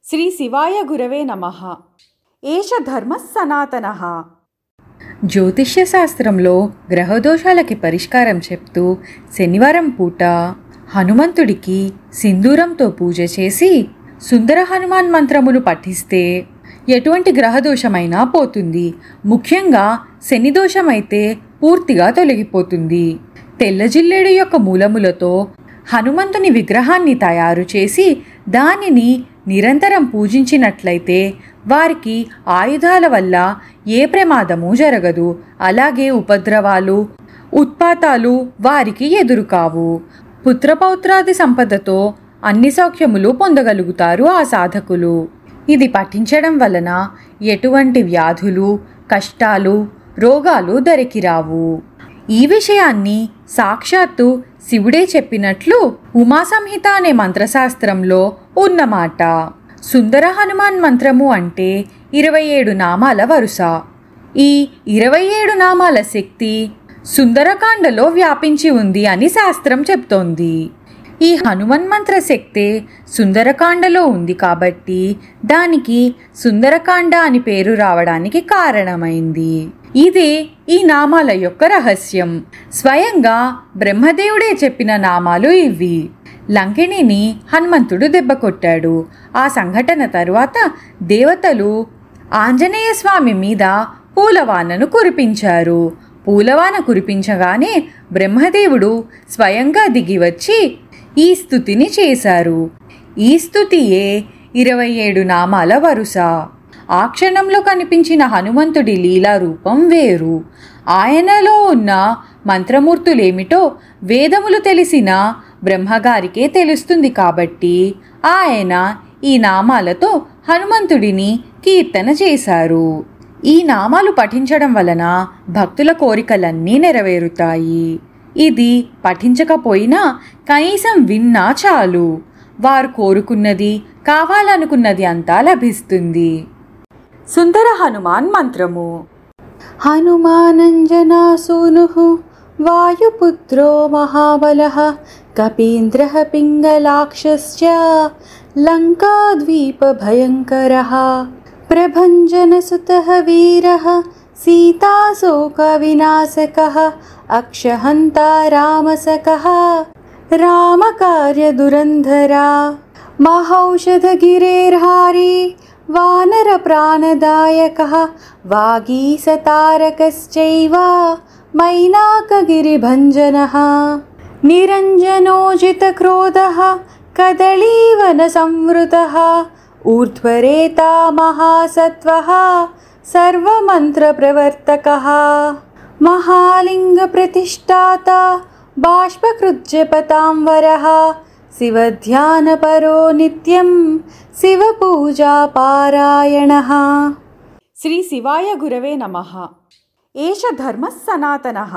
శ్రీ శివాయ గురవే నమః. ఏష ధర్మః సనాతనః. జ్యోతిష్య శాస్త్రంలో గ్రహదోషాలకి పరిష్కారం చెప్తూ శనివారం పూట హనుమంతుడికి సింధూరంతో పూజ చేసి సుందర హనుమాన్ మంత్రమును పఠిస్తే ఎటువంటి గ్రహదోషమైనా పోతుంది. ముఖ్యంగా శని దోషమైతే పూర్తిగా తొలగిపోతుంది. తెల్ల జిల్లేడు యొక్క మూలములతో హనుమంతుని విగ్రహాన్ని తయారు చేసి దానిని నిరంతరం పూజించినట్లయితే వారికి ఆయుధాల వల్ల ఏ ప్రమాదము జరగదు. అలాగే ఉపద్రవాలు, ఉత్పాతాలు వారికి ఎదురుకావు. పుత్రపౌత్రాది సంపదతో అన్ని సౌఖ్యములు పొందగలుగుతారు ఆ సాధకులు. ఇది పఠించడం వలన ఎటువంటి వ్యాధులు, కష్టాలు, రోగాలు దరికిరావు. ఈ విషయాన్ని సాక్షాత్తు శివుడే చెప్పినట్లు ఉమా సంహిత అనే మంత్రశాస్త్రంలో ఉన్నమాట. సుందర హనుమాన్ మంత్రము అంటే 27 నామాల వరుస. ఈ 27 నామాల శక్తి సుందరకాండలో వ్యాపించి ఉంది అని శాస్త్రం చెప్తోంది. ఈ హనుమన్ మంత్ర శక్తే సుందరకాండలో ఉంది కాబట్టి దానికి సుందరకాండ అని పేరు రావడానికి కారణమైంది. ఇదే ఈ నామాల యొక్క రహస్యం. స్వయంగా బ్రహ్మదేవుడే చెప్పిన నామాలు ఇవి. లంకిణిని హనుమంతుడు దెబ్బ కొట్టాడు. ఆ సంఘటన తరువాత దేవతలు ఆంజనేయ స్వామి మీద పూలవానను కురిపించారు. పూలవాన కురిపించగానే బ్రహ్మదేవుడు స్వయంగా దిగి వచ్చి ఈ స్తుతిని చేశారు. ఈ స్తుతియే 27 నామాల వరుస. ఆ క్షణంలో కనిపించిన హనుమంతుడి లీలా రూపం వేరు. ఆయనలో ఉన్న మంత్రమూర్తులేమిటో వేదములు తెలిసిన బ్రహ్మగారికే తెలుస్తుంది కాబట్టి ఆయన ఈ నామాలతో హనుమంతుడిని కీర్తన చేశారు. ఈ నామాలు పఠించడం వలన భక్తుల కోరికలన్నీ నెరవేరుతాయి. ఇది పఠించకపోయినా కనీసం విన్నా చాలు. వారు కోరుకున్నది, కావాలనుకున్నది అంతా లభిస్తుంది. సుందర హనుమాన్ మంత్రము. హనుమానంజనాసూనుః వాయుపుత్రో మహాబలః కపీంద్రః పింగళాక్షశ్చ లంకాద్వీపభయంకరः ప్రభంజనసుతः వీరः సీతాశోకవినాశకः అక్షహంతా రామసకः రామకార్యదురంధరా మహౌషధగిరేర్హారీ వానరప్రాణదాయకः వాగీసతారకశ్చైవ మైనాకగిరిభంజనः నిరంజనోజితక్రోధः కదళీవనసంవృతः ఊర్ధ్వరేతా మహాసత్వः సర్వమంత్రప్రవర్తకः మహాలింగప్రతిష్ఠాతా బాష్పకృజ్జపతాంవరः శివధ్యానపరో నిత్యం శివపూజాపారాయణः. శ్రీ శివాయ గురవే నమః. ఏష ధర్మః సనాతనః.